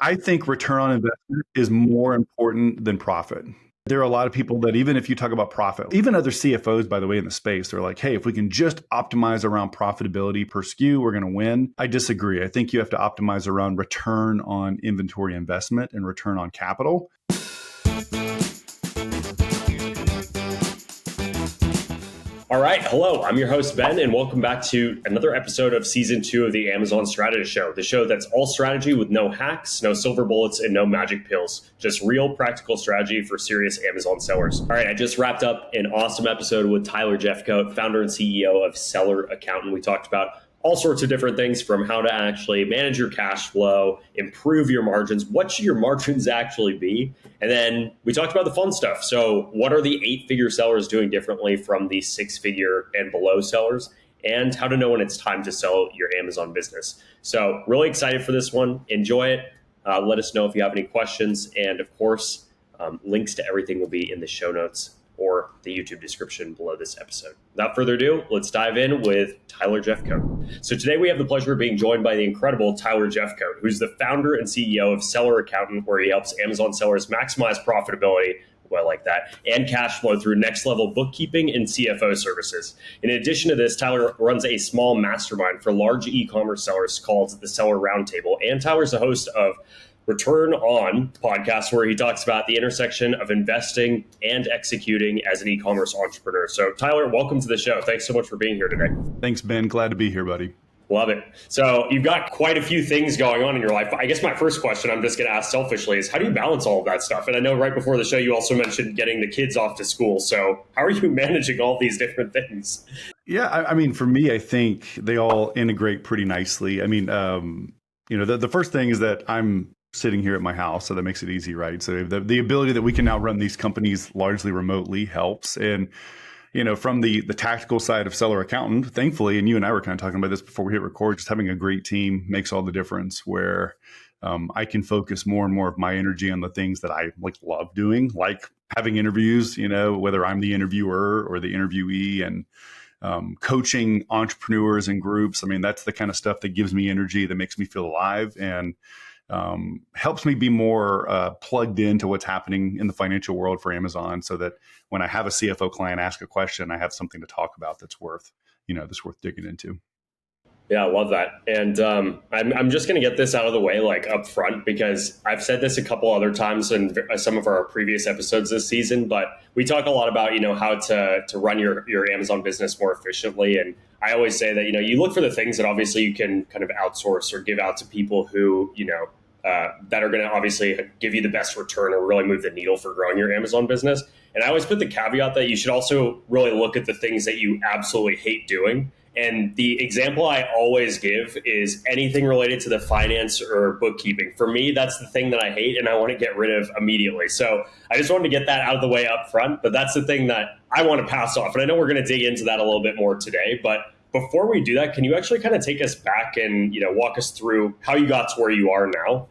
I think return on investment is more important than profit. There are a lot of people that even if you talk about profit, even other CFOs, by the way, in the space, they're like, hey, if we can just optimize around profitability per SKU, we're going to win. I disagree. I think you have to optimize around return on inventory investment and return on capital. All right. Hello, I'm your host, Ben, and welcome back to another episode of Season 2 of the Amazon Strategy Show, the show that's all strategy with no hacks, no silver bullets, and no magic pills. Just real practical strategy for serious Amazon sellers. All right. I just wrapped up an awesome episode with Tyler Jefcoat, founder and CEO of Seller Accountant. We talked about all sorts of different things, from how to actually manage your cash flow, improve your margins, what should your margins actually be? And then we talked about the fun stuff. So what are the 8-figure sellers doing differently from the 6-figure and below sellers? And how to know when it's time to sell your Amazon business. So really excited for this one. Enjoy it. Let us know if you have any questions. And of course, links to everything will be in the show notes or the YouTube description below this episode. Without further ado, let's dive in with Tyler Jefcoat. So today we have the pleasure of being joined by the incredible Tyler Jefcoat, who's the founder and CEO of Seller Accountant, where he helps Amazon sellers maximize profitability, well, like that, and cash flow through next level bookkeeping and CFO services. In addition to this, Tyler runs a small mastermind for large e-commerce sellers called the Seller Roundtable. And Tyler's the host of Return On podcast, where he talks about the intersection of investing and executing as an e-commerce entrepreneur. So Tyler, welcome to the show. Thanks so much for being here today. Thanks, Ben. Glad to be here, buddy. Love it. So you've got quite a few things going on in your life. I guess my first question I'm just going to ask selfishly is, how do you balance all of that stuff? And I know right before the show, you also mentioned getting the kids off to school. So how are you managing all these different things? Yeah, I mean, for me, I think they all integrate pretty nicely. I mean, the first thing is that I'm sitting here at my house, so that makes it easy, right? So the ability that we can now run these companies largely remotely helps. And from the tactical side of Seller Accountant, thankfully, and you and I were kind of talking about this before we hit record, just having a great team makes all the difference, where I can focus more and more of my energy on the things that I love doing, like having interviews, whether I'm the interviewer or the interviewee, and coaching entrepreneurs and groups. I mean, that's the kind of stuff that gives me energy, that makes me feel alive, and helps me be more plugged into what's happening in the financial world for Amazon, so that when I have a CFO client ask a question, I have something to talk about that's worth digging into. Yeah, I love that. And I'm just going to get this out of the way, up front, because I've said this a couple other times in some of our previous episodes this season, but we talk a lot about, how to run your Amazon business more efficiently. And I always say that, you look for the things that obviously you can kind of outsource or give out to people who, that are going to obviously give you the best return or really move the needle for growing your Amazon business. And I always put the caveat that you should also really look at the things that you absolutely hate doing. And the example I always give is anything related to the finance or bookkeeping. For me, that's the thing that I hate and I want to get rid of immediately. So I just wanted to get that out of the way up front, but that's the thing that I want to pass off. And I know we're going to dig into that a little bit more today, but before we do that, can you actually kind of take us back and, walk us through how you got to where you are now?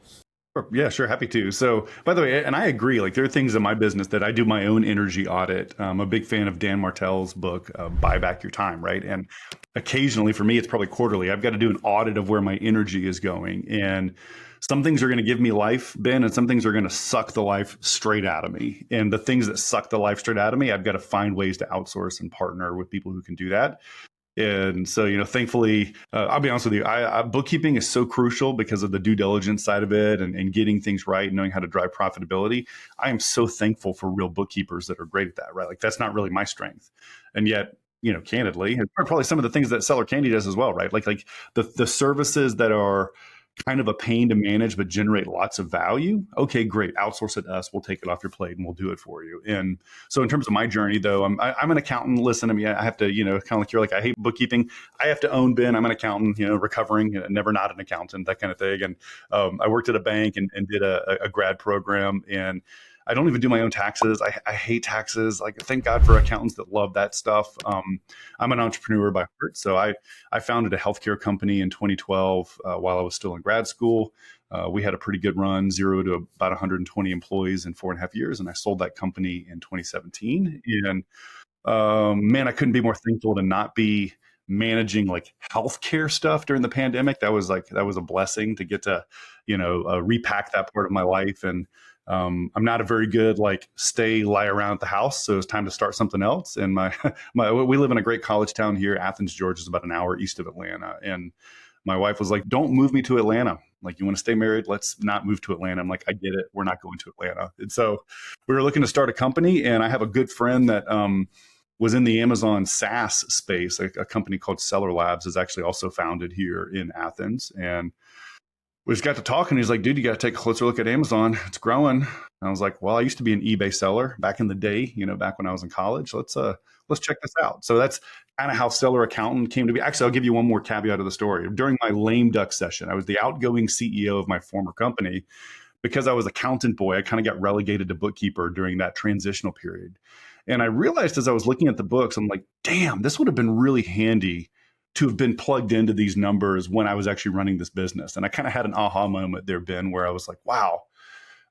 Yeah, sure. Happy to. So, by the way, and I agree, there are things in my business that I do my own energy audit. I'm a big fan of Dan Martell's book, Buy Back Your Time, right? And occasionally, for me, it's probably quarterly, I've got to do an audit of where my energy is going. And some things are going to give me life, Ben, and some things are going to suck the life straight out of me. And the things that suck the life straight out of me, I've got to find ways to outsource and partner with people who can do that. And so, thankfully, I'll be honest with you, bookkeeping is so crucial because of the due diligence side of it, and getting things right and knowing how to drive profitability. I am so thankful for real bookkeepers that are great at that, right? That's not really my strength. And yet, candidly, and probably some of the things that Seller Candy does as well, right? Like the services that are kind of a pain to manage but generate lots of value. Okay, great. Outsource it to us. We'll take it off your plate and we'll do it for you. And so in terms of my journey, though, I'm an accountant. Listen to me. I have to, kind of like you're like, I hate bookkeeping. I have to own Ben. I'm an accountant, recovering, never not an accountant, that kind of thing. And I worked at a bank and did a grad program, and I don't even do my own taxes. I hate taxes. Thank God for accountants that love that stuff. I'm an entrepreneur by heart. So I founded a healthcare company in 2012 while I was still in grad school. We had a pretty good run, 0 to about 120 employees in 4.5 years. And I sold that company in 2017. And man, I couldn't be more thankful to not be managing like healthcare stuff during the pandemic. That was a blessing to get to, repack that part of my life. And I'm not a very good like lie around at the house, so it's time to start something else. And we live in a great college town here. Athens, Georgia is about an hour east of Atlanta, and my wife was like, "Don't move me to Atlanta. Like, you want to stay married? Let's not move to Atlanta." I'm like, "I get it. We're not going to Atlanta." And so we were looking to start a company, and I have a good friend that was in the Amazon SaaS space. A company called Seller Labs is actually also founded here in Athens, and we just got to talking. He's like, "Dude, you got to take a closer look at Amazon. It's growing." And I was like, "Well, I used to be an eBay seller back in the day, back when I was in college. Let's check this out." So that's kind of how Seller Accountant came to be. Actually, I'll give you one more caveat of the story. During my lame duck session, I was the outgoing CEO of my former company. Because I was accountant boy, I kind of got relegated to bookkeeper during that transitional period. And I realized as I was looking at the books, I'm like, damn, this would have been really handy to have been plugged into these numbers when I was actually running this business. And I kind of had an aha moment there, Ben, where I was like, wow,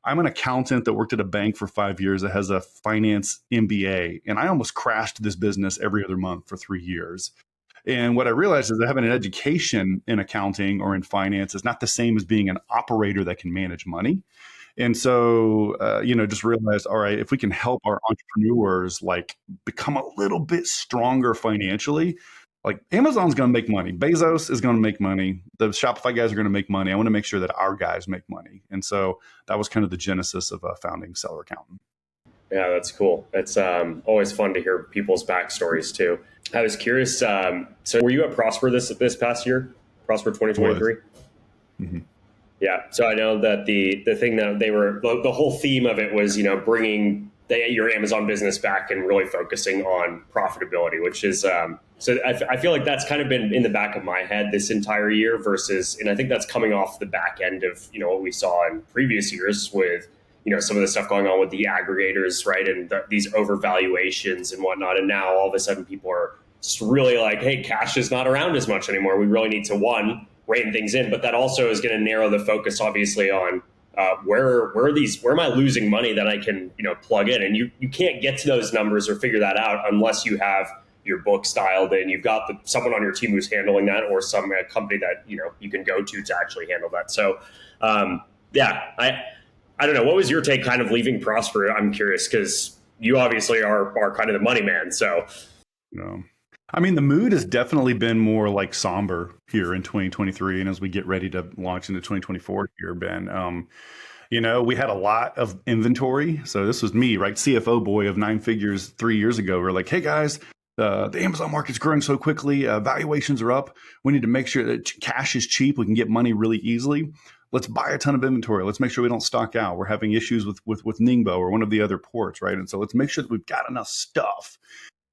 I'm an accountant that worked at a bank for 5 years that has a finance MBA. And I almost crashed this business every other month for 3 years. And what I realized is that having an education in accounting or in finance is not the same as being an operator that can manage money. And so, just realized, all right, if we can help our entrepreneurs like become a little bit stronger financially, like Amazon's going to make money, Bezos is going to make money, the Shopify guys are going to make money. I want to make sure that our guys make money. And so that was kind of the genesis of founding Seller Accountant. Yeah, that's cool. It's always fun to hear people's backstories too. I was curious. So, were you at Prosper this past year? Prosper 2023. Mm-hmm. Yeah. So I know that the thing that they were the whole theme of it was bringing your Amazon business back and really focusing on profitability, which is so I feel like that's kind of been in the back of my head this entire year versus, and I think that's coming off the back end of what we saw in previous years with some of the stuff going on with the aggregators, right? And these overvaluations and whatnot. And now all of a sudden people are just really like, hey, cash is not around as much anymore. We really need to, one, rein things in. But that also is going to narrow the focus, obviously, on where am I losing money that I can, plug in? And you can't get to those numbers or figure that out unless you have your books dialed in. You've got someone on your team who's handling that, or some company that, you can go to actually handle that. So, I don't know. What was your take kind of leaving Prosper? I'm curious because you obviously are kind of the money man. So, I mean, the mood has definitely been more like somber here in 2023. And as we get ready to launch into 2024 here, Ben, we had a lot of inventory. So this was me, right? CFO boy of 9 figures 3 years ago. We're like, hey guys, the Amazon market's growing so quickly. Valuations are up. We need to make sure that cash is cheap. We can get money really easily. Let's buy a ton of inventory. Let's make sure we don't stock out. We're having issues with Ningbo or one of the other ports, right? And so let's make sure that we've got enough stuff.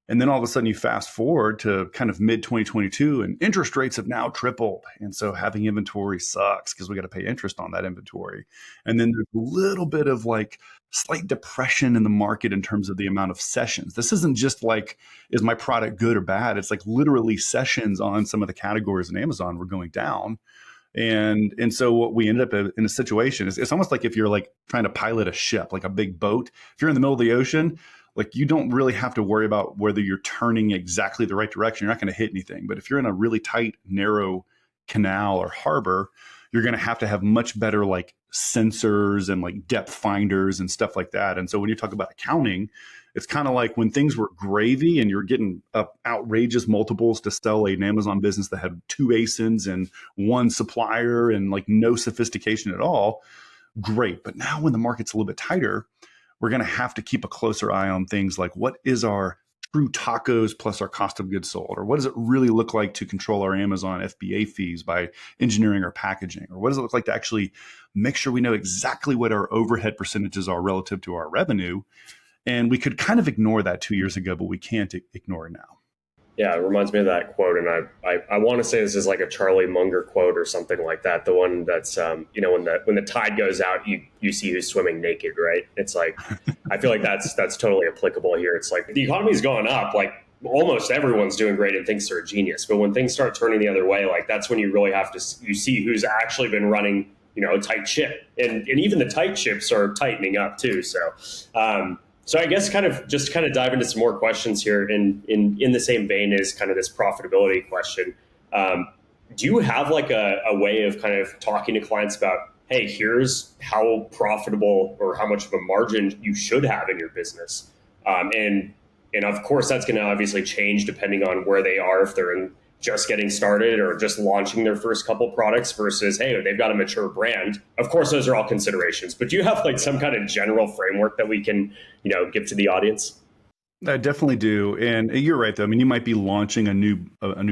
And then all of a sudden you fast forward to kind of mid 2022 and interest rates have now tripled. And so having inventory sucks because we got to pay interest on that inventory. And then there's a little bit of like slight depression in the market in terms of the amount of sessions. This isn't just like, is my product good or bad? It's like literally sessions on some of the categories in Amazon were going down. And so what we ended up in a situation is it's almost like if you're like trying to pilot a ship, like a big boat. If you're in the middle of the ocean, like you don't really have to worry about whether you're turning exactly the right direction. You're not going to hit anything. But if you're in a really tight, narrow canal or harbor, you're going to have much better like sensors and like depth finders and stuff like that. And so when you talk about accounting, it's kind of like when things were gravy and you're getting up outrageous multiples to sell an Amazon business that had 2 ASINs and 1 supplier and like no sophistication at all. Great. But now when the market's a little bit tighter, we're going to have to keep a closer eye on things like what is our true tacos plus our cost of goods sold? Or what does it really look like to control our Amazon FBA fees by engineering or packaging? Or what does it look like to actually make sure we know exactly what our overhead percentages are relative to our revenue? And we could kind of ignore that 2 years ago, but we can't ignore it now. Yeah, it reminds me of that quote. And I want to say this is like a Charlie Munger quote or something like that. The one that's, when the tide goes out, you see who's swimming naked, right? It's like, I feel like that's totally applicable here. It's like the economy's going up, like almost everyone's doing great and thinks they're a genius. But when things start turning the other way, like that's when you really have to, you see who's actually been running, a tight ship. And even the tight ships are tightening up too. So, So I guess kind of dive into some more questions here in the same vein as kind of this profitability question. Um, do you have like a way of kind of talking to clients about, hey, here's how profitable or how much of a margin you should have in your business, and of course that's going to obviously change depending on where they are, if they're just getting started or just launching their first couple products versus, hey, they've got a mature brand. Of course, those are all considerations, but do you have like some kind of general framework that we can, give to the audience? I definitely do, and you're right though. I mean, you might be launching a new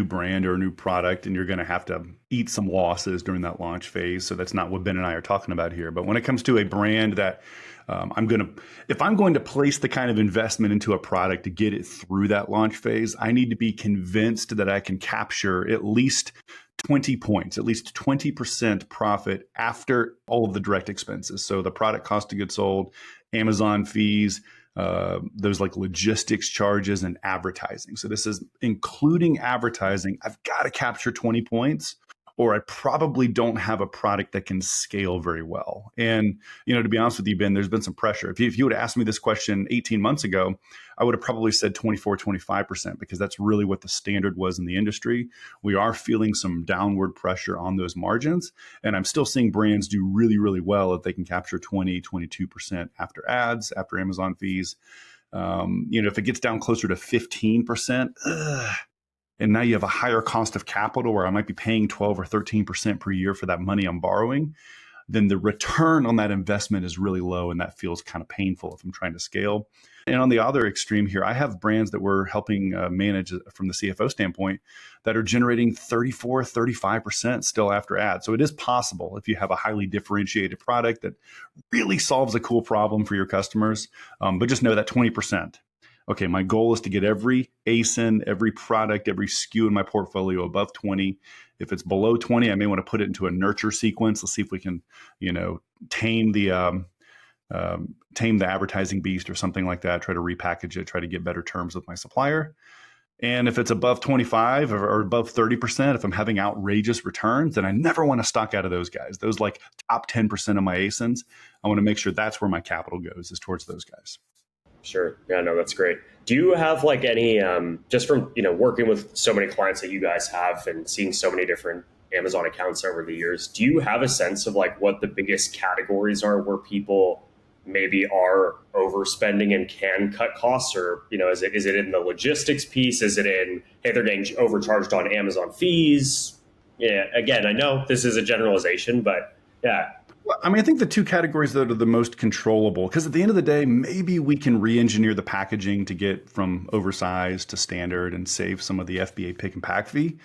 brand or a new product, and you're going to have to eat some losses during that launch phase. So that's not what Ben and I are talking about here. But when it comes to a brand that if I'm going to place the kind of investment into a product to get it through that launch phase, I need to be convinced that I can capture at least 20 points, at least 20% profit after all of the direct expenses. So the product cost of goods sold, Amazon fees, those like logistics charges and advertising. So this is including advertising. I've got to capture 20 points or I probably don't have a product that can scale very well. And, to be honest with you, Ben, there's been some pressure. If you would have asked me this question 18 months ago, I would have probably said 24, 25%, because that's really what the standard was in the industry. We are feeling some downward pressure on those margins. And I'm still seeing brands do really, really well if they can capture 20, 22% after ads, after Amazon fees. If it gets down closer to 15%, and now you have a higher cost of capital where I might be paying 12 or 13% per year for that money I'm borrowing, then the return on that investment is really low. And that feels kind of painful if I'm trying to scale. And on the other extreme here, I have brands that we're helping manage from the CFO standpoint that are generating 34, 35% still after ads. So it is possible if you have a highly differentiated product that really solves a cool problem for your customers. But just know that 20%. Okay, my goal is to get every ASIN, every product, every SKU in my portfolio above 20. If it's below 20, I may want to put it into a nurture sequence. Let's see if we can, tame the tame the advertising beast or something like that. Try to repackage it. Try to get better terms with my supplier. And if it's above 25 or above 30%, if I'm having outrageous returns, then I never want to stock out of those guys. Those like top 10% of my ASINs, I want to make sure that's where my capital goes, is towards those guys. Sure. Yeah, no, that's great. Do you have like any, just from, working with so many clients that you guys have and seeing so many different Amazon accounts over the years, do you have a sense of like what the biggest categories are where people maybe are overspending and can cut costs? Or, is it in the logistics piece? Is it in, hey, they're getting overcharged on Amazon fees? Yeah. Again, I know this is a generalization, but yeah. Well, I mean, I think the two categories that are the most controllable, because at the end of the day, maybe we can re-engineer the packaging to get from oversized to standard and save some of the FBA pick and pack fee.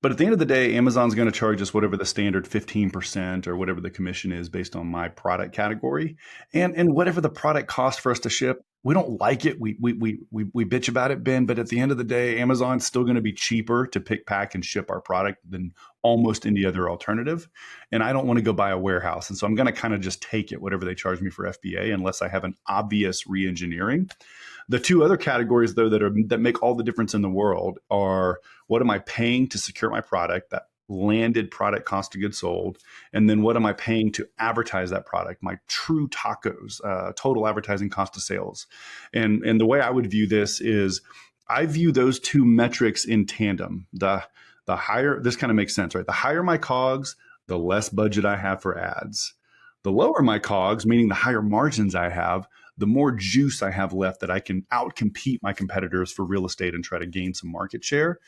But at the end of the day, Amazon's going to charge us whatever the standard 15% or whatever the commission is based on my product category. And whatever the product costs for us to ship, we don't like it. We bitch about it, Ben. But at the end of the day, Amazon's still going to be cheaper to pick, pack, and ship our product than almost any other alternative. And I don't want to go buy a warehouse. And so I'm going to kind of just take it, whatever they charge me for FBA, unless I have an obvious re-engineering. The two other categories, though, that make all the difference in the world are, what am I paying to secure my product, that landed product cost of goods sold, and then what am I paying to advertise that product, my true tacos, total advertising cost of sales. And the way I would view this is, I view those two metrics in tandem. The higher, this kind of makes sense, right? The higher my COGS, the less budget I have for ads. The lower my COGS, meaning the higher margins I have, the more juice I have left that I can outcompete my competitors for real estate and try to gain some market share.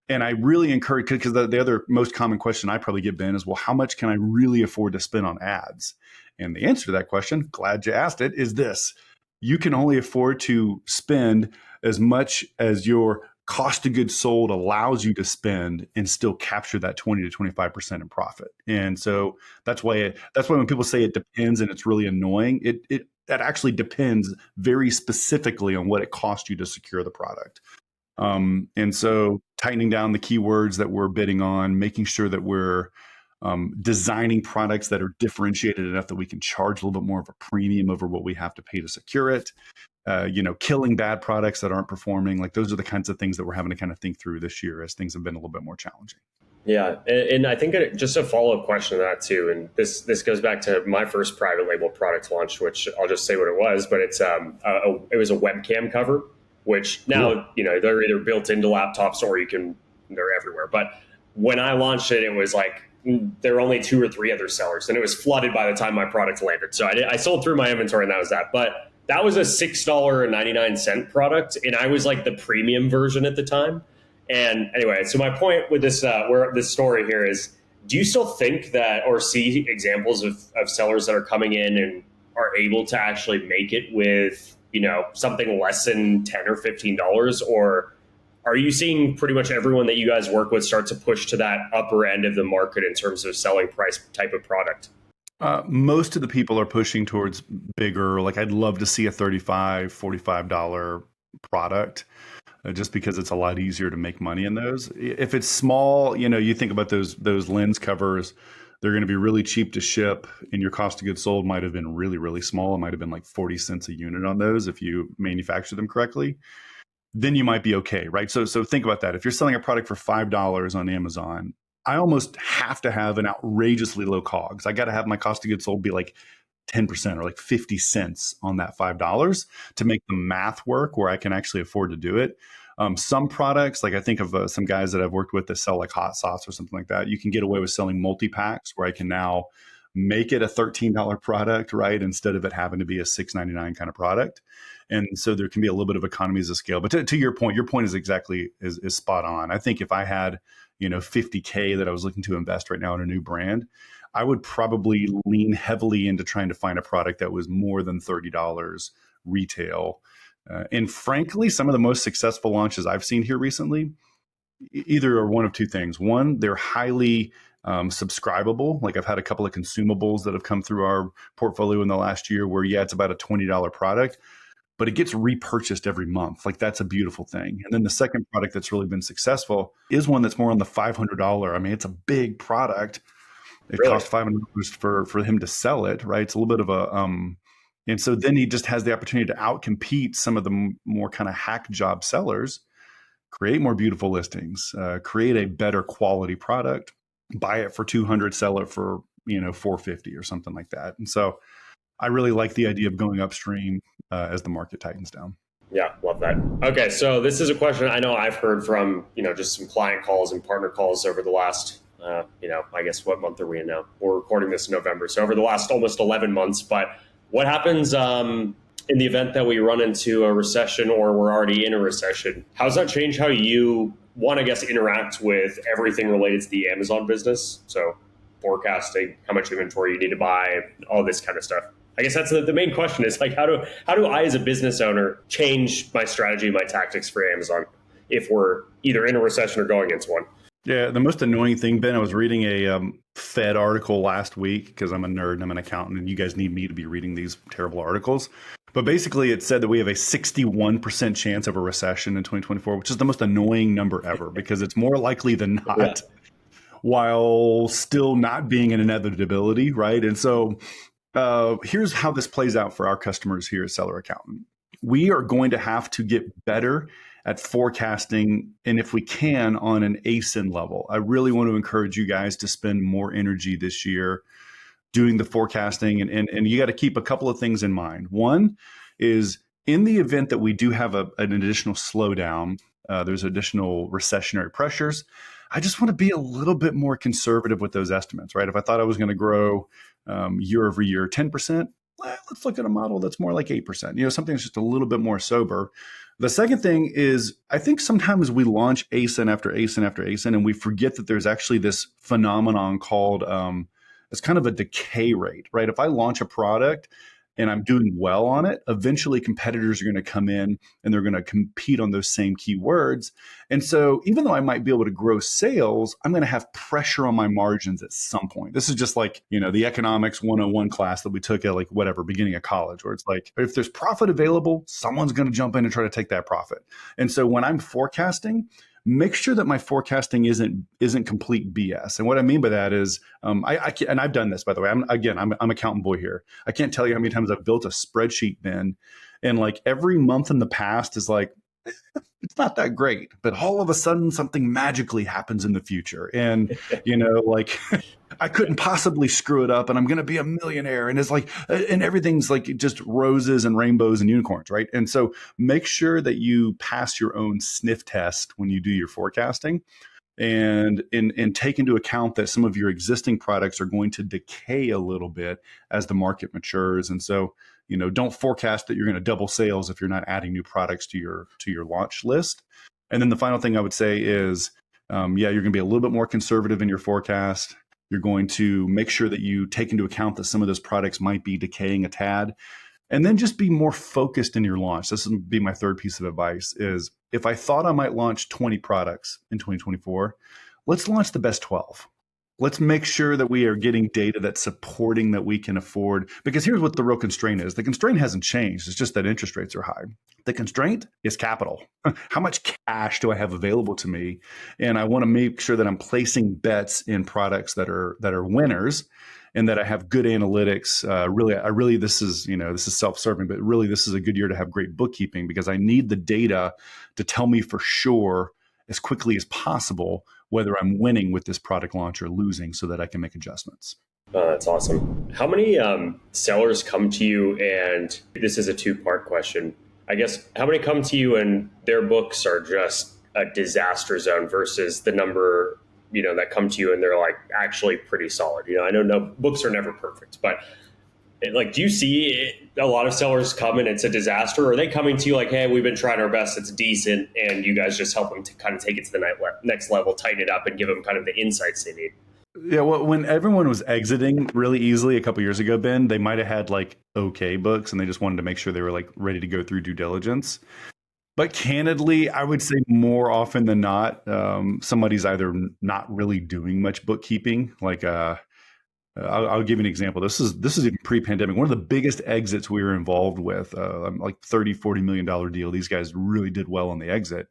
And I really encourage, because the other most common question I probably get, Ben, is, well, how much can I really afford to spend on ads? And the answer to that question, glad you asked it, is this: you can only afford to spend as much as your cost of goods sold allows you to spend and still capture that 20 to 25% in profit. And so that's why when people say it depends and it's really annoying, that actually depends very specifically on what it costs you to secure the product. And so tightening down the keywords that we're bidding on, making sure that we're designing products that are differentiated enough that we can charge a little bit more of a premium over what we have to pay to secure it. Killing bad products that aren't performing. Like, those are the kinds of things that we're having to kind of think through this year as things have been a little bit more challenging. Yeah, and I think just a follow up question to that too, and this goes back to my first private label product launch, which I'll just say what it was, but it was a webcam cover, which Cool. now they're either built into laptops or they're everywhere. But when I launched it, it was like there were only two or three other sellers, and it was flooded by the time my product landed. So I sold through my inventory, and that was that. But that was a $6.99 product, and I was like the premium version at the time. And anyway, so my point with where this story here is, do you still think that or see examples of sellers that are coming in and are able to actually make it with, something less than 10 or $15? Or are you seeing pretty much everyone that you guys work with start to push to that upper end of the market in terms of selling price type of product? Most of the people are pushing towards bigger. Like I'd love to see a $35, $45 product. Just because it's a lot easier to make money in those. If it's small, you think about those lens covers, they're going to be really cheap to ship, and your cost of goods sold might have been really, really small. It might have been like 40 cents a unit on those if you manufacture them correctly. Then you might be okay, right? So think about that. If you're selling a product for $5 on Amazon, I almost have to have an outrageously low COGS. I got to have my cost of goods sold be like 10% or like 50 cents on that $5 to make the math work where I can actually afford to do it. Some products, like I think of some guys that I've worked with that sell like hot sauce or something like that, you can get away with selling multi-packs where I can now make it a $13 product, right? Instead of it having to be a $6.99 kind of product. And so there can be a little bit of economies of scale. But to your point is exactly is spot on. I think if I had, 50K that I was looking to invest right now in a new brand, I would probably lean heavily into trying to find a product that was more than $30 retail. And frankly, some of the most successful launches I've seen here recently either are one of two things. One, they're highly subscribable. Like I've had a couple of consumables that have come through our portfolio in the last year where, yeah, it's about a $20 product, but it gets repurchased every month. Like that's a beautiful thing. And then the second product that's really been successful is one that's more on the $500. I mean, it's a big product. It Really? costs $500 for him to sell it, right? It's a little bit of a and so then he just has the opportunity to outcompete some of the more kind of hack job sellers, create more beautiful listings, create a better quality product, buy it for 200, sell it for 450 or something like that. And so I really like the idea of going upstream as the market tightens down. Yeah, love that. Okay, so this is a question I know I've heard from, just some client calls and partner calls over the last, I guess what month are we in now? We're recording this in November. So over the last almost 11 months. But what happens in the event that we run into a recession or we're already in a recession? How does that change how you, one, I guess, interact with everything related to the Amazon business? So forecasting, how much inventory you need to buy, all this kind of stuff. I guess that's the main question is like, how do I as a business owner change my strategy, my tactics for Amazon if we're either in a recession or going into one? Yeah, the most annoying thing, Ben, I was reading a Fed article last week because I'm a nerd and I'm an accountant and you guys need me to be reading these terrible articles. But basically it said that we have a 61% chance of a recession in 2024, which is the most annoying number ever because it's more likely than not. Yeah. While still not being an inevitability, right? And so here's how this plays out for our customers here at Seller Accountant. We are going to have to get better at forecasting, and if we can, on an ASIN level. I really want to encourage you guys to spend more energy this year doing the forecasting, and you got to keep a couple of things in mind. One is in the event that we do have an additional slowdown, there's additional recessionary pressures, I just want to be a little bit more conservative with those estimates, right? If I thought I was going to grow year over year 10%, let's look at a model that's more like 8%, something that's just a little bit more sober. The second thing is I think sometimes we launch ASIN after ASIN after ASIN, and we forget that there's actually this phenomenon called it's kind of a decay rate, right? If I launch a product and I'm doing well on it, eventually competitors are going to come in and they're going to compete on those same keywords. And so even though I might be able to grow sales, I'm going to have pressure on my margins at some point. This is just like, the economics 101 class that we took at like whatever, beginning of college, where it's like, if there's profit available, someone's going to jump in and try to take that profit. And so when I'm forecasting, make sure that my forecasting isn't complete BS. And what I mean by that is, I can't, and I've done this, by the way. I'm accountant boy here. I can't tell you how many times I've built a spreadsheet, Ben, and like every month in the past is like, it's not that great, but all of a sudden something magically happens in the future. And, like I couldn't possibly screw it up and I'm going to be a millionaire. And it's like, and everything's like just roses and rainbows and unicorns, right? And so make sure that you pass your own sniff test when you do your forecasting and take into account that some of your existing products are going to decay a little bit as the market matures. And so, don't forecast that you're going to double sales if you're not adding new products to your launch list. And then the final thing I would say is, you're going to be a little bit more conservative in your forecast. You're going to make sure that you take into account that some of those products might be decaying a tad. And then just be more focused in your launch. This would be my third piece of advice is if I thought I might launch 20 products in 2024, let's launch the best 12. Let's make sure that we are getting data that's supporting that we can afford. Because here's what the real constraint is. The constraint hasn't changed. It's just that interest rates are high. The constraint is capital. How much cash do I have available to me? And I want to make sure that I'm placing bets in products that are winners and that I have good analytics. Really, this is self-serving, but really this is a good year to have great bookkeeping because I need the data to tell me for sure as quickly as possible whether I'm winning with this product launch or losing so that I can make adjustments. Oh, that's awesome. How many sellers come to you? And this is a two-part question. I guess, how many come to you and their books are just a disaster zone versus the number, that come to you and they're like actually pretty solid? I know no books are never perfect, but do you see a lot of sellers come and it's a disaster? Or are they coming to you like, hey, we've been trying our best, it's decent, and you guys just help them to kind of take it to the next level, tighten it up, and give them kind of the insights they need? Yeah, well, when everyone was exiting really easily a couple years ago, Ben, they might have had like okay books and they just wanted to make sure they were like ready to go through due diligence. But candidly, I would say more often than not, somebody's either not really doing much bookkeeping. I'll give you an example. This is even pre-pandemic. One of the biggest exits we were involved with, like $30-40 million deal. These guys really did well on the exit.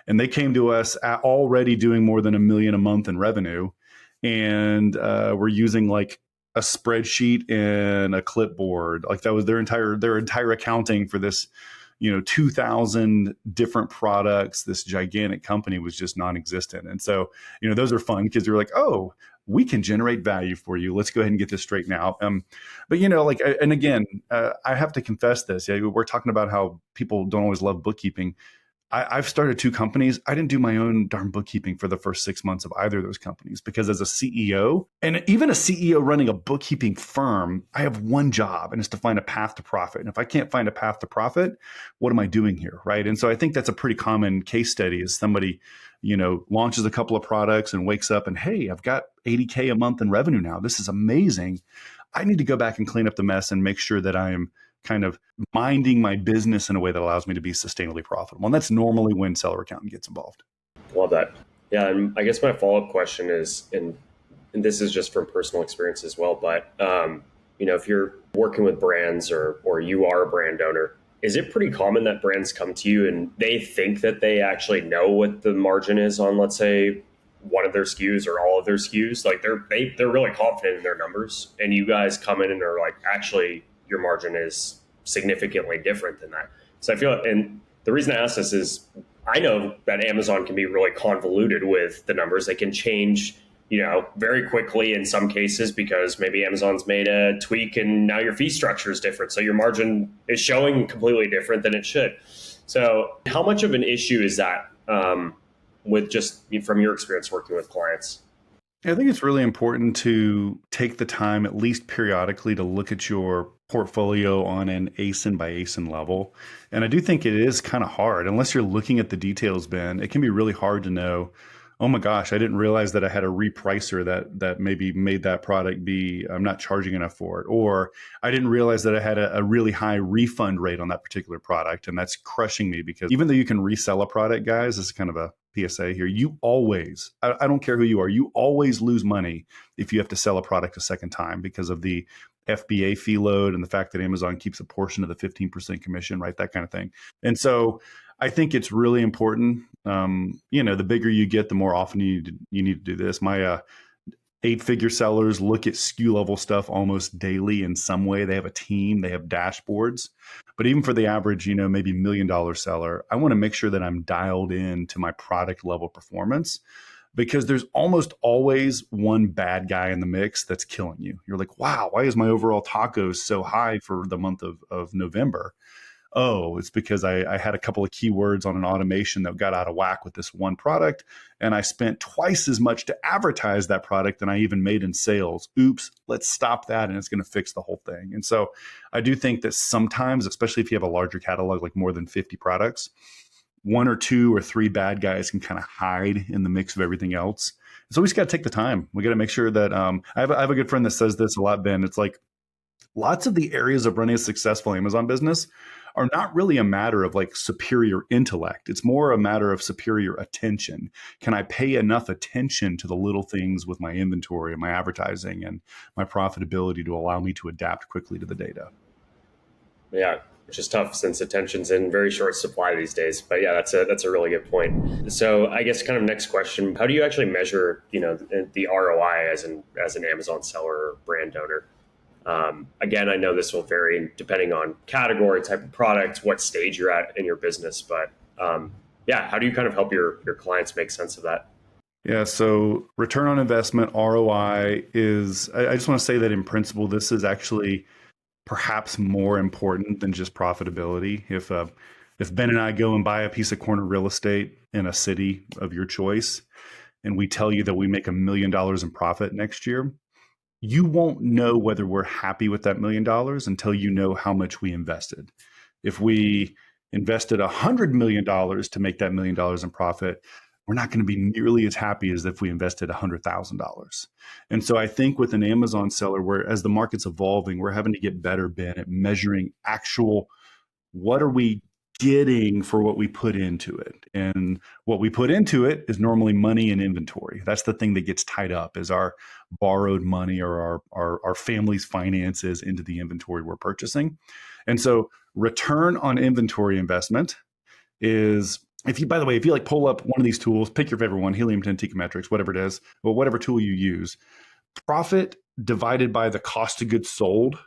And they came to us already doing more than $1 million a month in revenue. And we're using like a spreadsheet and a clipboard. Like that was their entire accounting for this, 2,000 different products. This gigantic company was just non-existent. And so, those are fun because you're like, oh, we can generate value for you. Let's go ahead and get this straightened out. But and again, I have to confess this. Yeah, we're talking about how people don't always love bookkeeping. I've started 2 companies. I didn't do my own darn bookkeeping for the first 6 months of either of those companies because as a CEO, and even a CEO running a bookkeeping firm, I have one job and it's to find a path to profit. And if I can't find a path to profit, what am I doing here, right? And so I think that's a pretty common case study is somebody, launches a couple of products and wakes up and, hey, I've got 80K a month in revenue now. This is amazing. I need to go back and clean up the mess and make sure that I am kind of minding my business in a way that allows me to be sustainably profitable. And that's normally when seller accountant gets involved. Love that. Yeah. And I guess my follow-up question is, and this is just from personal experience as well, but, if you're working with brands or you are a brand owner, is it pretty common that brands come to you and they think that they actually know what the margin is on, let's say, one of their SKUs or all of their SKUs? Like they're really confident in their numbers, and you guys come in and are like, actually, your margin is significantly different than that. So I feel, and the reason I ask this is I know that Amazon can be really convoluted with the numbers. They can change, very quickly in some cases because maybe Amazon's made a tweak and now your fee structure is different. So your margin is showing completely different than it should. So how much of an issue is that with just from your experience working with clients? I think it's really important to take the time, at least periodically, to look at your portfolio on an ASIN by ASIN level. And I do think it is kind of hard, unless you're looking at the details, Ben, it can be really hard to know, oh my gosh, I didn't realize that I had a repricer that maybe made that product be, I'm not charging enough for it. Or I didn't realize that I had a really high refund rate on that particular product. And that's crushing me because even though you can resell a product, guys, this is kind of a PSA here. You always, I don't care who you are, you always lose money if you have to sell a product a second time because of the FBA fee load and the fact that Amazon keeps a portion of the 15% commission, right? That kind of thing. And so I think it's really important. The bigger you get, the more often you need to do this. 8-figure sellers look at SKU level stuff almost daily in some way. They have a team, they have dashboards. But even for the average, maybe $1 million seller, I want to make sure that I'm dialed in to my product level performance, because there's almost always one bad guy in the mix that's killing you. You're like, wow, why is my overall tacos so high for the month of November? Oh, it's because I had a couple of keywords on an automation that got out of whack with this one product, and I spent twice as much to advertise that product than I even made in sales. Oops, let's stop that, and it's going to fix the whole thing. And so I do think that sometimes, especially if you have a larger catalog, like more than 50 products, one or two or three bad guys can kind of hide in the mix of everything else. So we just got to take the time. We got to make sure that I have a good friend that says this a lot, Ben. It's like lots of the areas of running a successful Amazon business are not really a matter of like superior intellect. It's more a matter of superior attention. Can I pay enough attention to the little things with my inventory and my advertising and my profitability to allow me to adapt quickly to the data? Yeah, which is tough since attention's in very short supply these days. But yeah, that's a really good point. So I guess kind of next question: how do you actually measure the ROI as an Amazon seller or brand owner? Again, I know this will vary depending on category, type of product, what stage you're at in your business. But yeah, how do you kind of help your clients make sense of that? Yeah, so return on investment, ROI is, I just want to say that in principle, this is actually perhaps more important than just profitability. If Ben and I go and buy a piece of corner real estate in a city of your choice, and we tell you that we make $1 million in profit next year, you won't know whether we're happy with that $1 million until you know how much we invested. If we invested $100 million to make that $1 million in profit, we're not going to be nearly as happy as if we invested $100,000. And so I think with an Amazon seller, where as the market's evolving, we're having to get better, Ben, at measuring actual, what are we getting for what we put into it? And what we put into it is normally money and inventory. That's the thing that gets tied up, is our borrowed money or our family's finances into the inventory we're purchasing. And so return on inventory investment is, by the way, if you like pull up one of these tools, pick your favorite one, Helium 10, Metrics, whatever it is, or whatever tool you use, profit divided by the cost of goods sold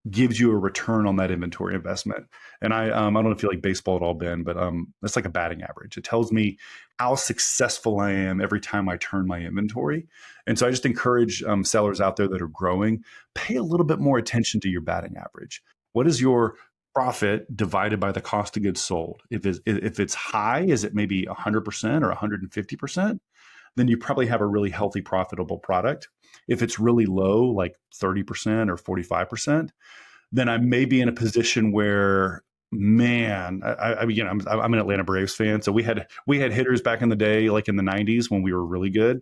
gives you a return on that inventory investment. And I don't know if you like baseball at all, Ben, but it's like a batting average. It tells me how successful I am every time I turn my inventory. And so I just encourage sellers out there that are growing, pay a little bit more attention to your batting average. What is your profit divided by the cost of goods sold? If it's high, is it maybe 100% or 150%? Then you probably have a really healthy, profitable product. If it's really low, like 30% or 45%, then I may be in a position where, man, I'm an Atlanta Braves fan, so we had hitters back in the day, like in the '90s when we were really good,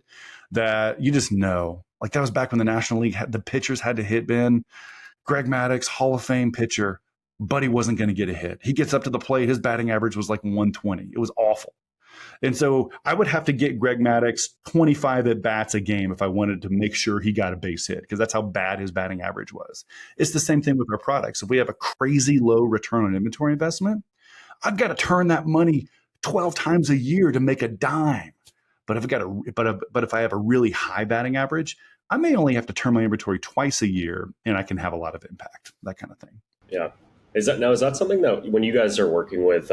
that you just know, like that was back when the National League the pitchers had to hit. Ben, Greg Maddux, Hall of Fame pitcher, but he wasn't going to get a hit. He gets up to the plate, his batting average was like 120. It was awful. And so I would have to get Greg Maddux 25 at bats a game if I wanted to make sure he got a base hit, because that's how bad his batting average was. It's the same thing with our products. If we have a crazy low return on inventory investment, I've got to turn that money 12 times a year to make a dime. But if I have a really high batting average, I may only have to turn my inventory twice a year, and I can have a lot of impact, that kind of thing. Yeah. Is that something that when you guys are working with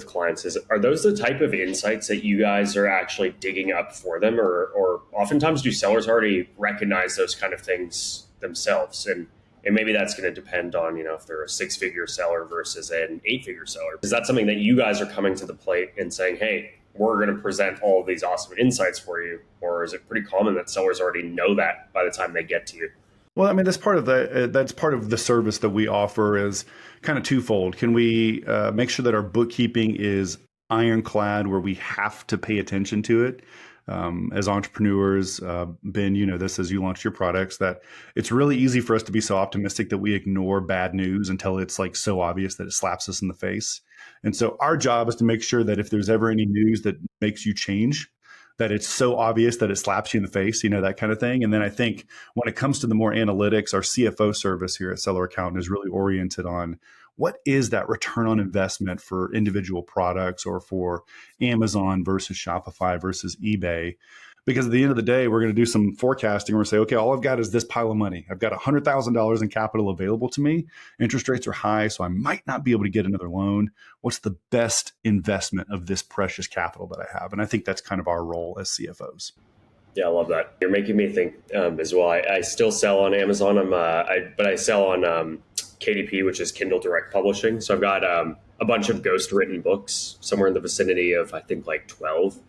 clients, are those the type of insights that you guys are actually digging up for them, or oftentimes do sellers already recognize those kind of things themselves? And maybe that's going to depend on, if they're a 6-figure seller versus an 8-figure seller. Is that something that you guys are coming to the plate and saying, hey, we're going to present all of these awesome insights for you? Or is it pretty common that sellers already know that by the time they get to you? Well, I mean, that's part of the service that we offer is kind of twofold. Can we make sure that our bookkeeping is ironclad, where we have to pay attention to it? As entrepreneurs, Ben, you know this as you launch your products, that it's really easy for us to be so optimistic that we ignore bad news until it's like so obvious that it slaps us in the face. And so our job is to make sure that if there's ever any news that makes you change, that it's so obvious that it slaps you in the face, that kind of thing. And then I think when it comes to the more analytics, our CFO service here at Seller Accountant is really oriented on what is that return on investment for individual products, or for Amazon versus Shopify versus eBay. Because at the end of the day, we're going to do some forecasting. We're going to say, okay, all I've got is this pile of money. I've got $100,000 in capital available to me. Interest rates are high, so I might not be able to get another loan. What's the best investment of this precious capital that I have? And I think that's kind of our role as CFOs. Yeah, I love that. You're making me think as well. I still sell on Amazon. But I sell on KDP, which is Kindle Direct Publishing. So I've got a bunch of ghost written books, somewhere in the vicinity of I think like 12.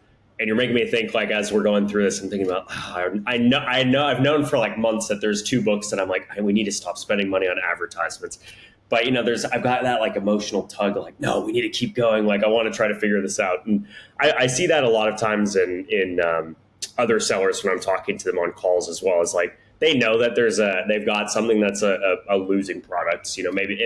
And you're making me think, like, as we're going through this, I'm thinking about, I know, I've known for like months that there's 2 books that I'm like, we need to stop spending money on advertisements. But I've got that like emotional tug, like, no, we need to keep going. Like, I want to try to figure this out, and I see that a lot of times in other sellers when I'm talking to them on calls as well. As like, they know that they've got something that's a losing product,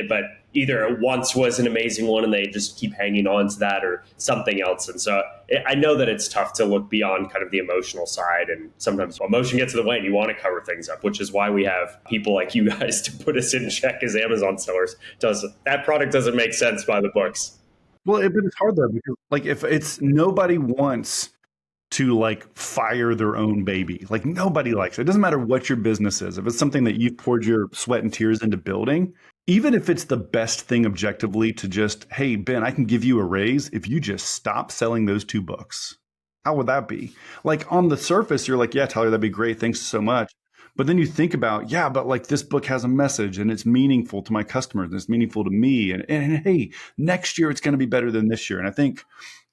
but either it once was an amazing one and they just keep hanging on to that, or something else. And so I know that it's tough to look beyond kind of the emotional side, and sometimes emotion gets in the way and you want to cover things up, which is why we have people like you guys to put us in check as Amazon sellers. That product doesn't make sense by the books. Well, but it's hard though, because like if it's nobody wants to like fire their own baby. Like nobody likes it. It doesn't matter what your business is. If it's something that you've poured your sweat and tears into building, even if it's the best thing objectively to just, hey, Ben, I can give you a raise if you just stop selling those 2 books. How would that be? Like on the surface, you're like, yeah, Tyler, that'd be great. Thanks so much. But then you think about, yeah, but like this book has a message and it's meaningful to my customers and it's meaningful to me. And hey, next year it's going to be better than this year. And I think,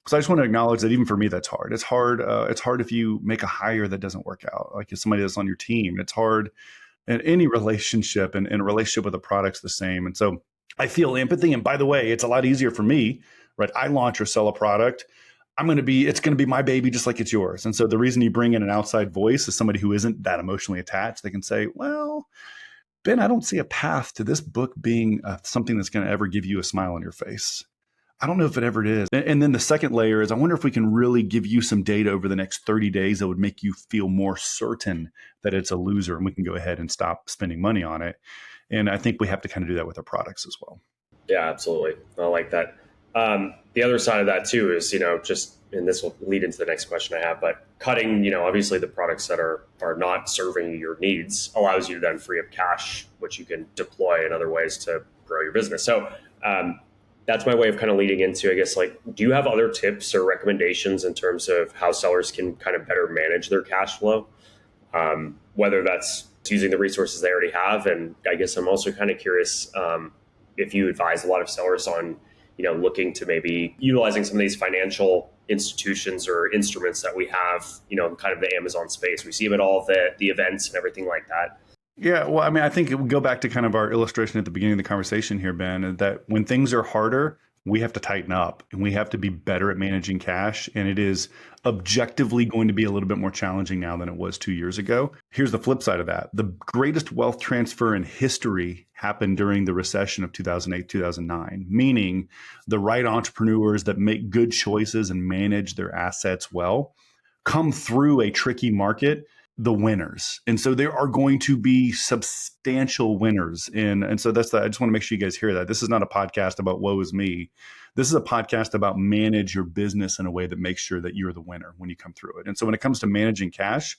so I just want to acknowledge that even for me, that's hard. It's hard. It's hard if you make a hire that doesn't work out. Like if somebody that's on your team, it's hard in any relationship, and a relationship with a product's the same. And so I feel empathy. And by the way, it's a lot easier for me, right? I launch or sell a product. It's going to be my baby, just like it's yours. And so the reason you bring in an outside voice is somebody who isn't that emotionally attached. They can say, well, Ben, I don't see a path to this book being something that's going to ever give you a smile on your face. I don't know if it ever is. And then the second layer is, I wonder if we can really give you some data over the next 30 days that would make you feel more certain that it's a loser, and we can go ahead and stop spending money on it. And I think we have to kind of do that with our products as well. Yeah, absolutely. I like that. The other side of that too is, and this will lead into the next question I have, but cutting, obviously the products that are not serving your needs allows you to then free up cash, which you can deploy in other ways to grow your business. So, that's my way of kind of leading into, I guess, like, do you have other tips or recommendations in terms of how sellers can kind of better manage their cash flow? Whether that's using the resources they already have. And I guess I'm also kind of curious if you advise a lot of sellers on, looking to maybe utilizing some of these financial institutions or instruments that we have, in kind of the Amazon space. We see them at all the events and everything like that. Yeah, well, I mean, I think it would go back to kind of our illustration at the beginning of the conversation here, Ben, that when things are harder, we have to tighten up and we have to be better at managing cash. And it is objectively going to be a little bit more challenging now than it was 2 years ago. Here's the flip side of that. The greatest wealth transfer in history happened during the recession of 2008, 2009, meaning the right entrepreneurs that make good choices and manage their assets well come through a tricky market the winners. And so there are going to be substantial winners. And so that's I just want to make sure you guys hear that. This is not a podcast about woe is me. This is a podcast about manage your business in a way that makes sure that you're the winner when you come through it. And so when it comes to managing cash,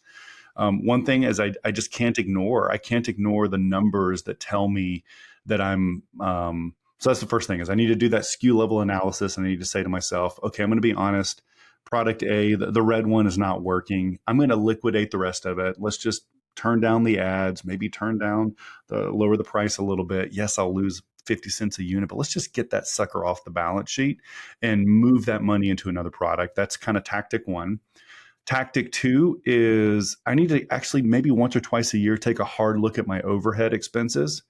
one thing is I just can't ignore. I can't ignore the numbers that tell me that I'm so that's the first thing is I need to do that SKU level analysis. And I need to say to myself, okay, I'm going to be honest. Product A, the red one is not working. I'm going to liquidate the rest of it. Let's just turn down the ads, maybe lower the price a little bit. Yes, I'll lose 50 cents a unit, but let's just get that sucker off the balance sheet and move that money into another product. That's kind of tactic 1. Tactic 2 is I need to actually maybe once or twice a year take a hard look at my overhead expenses.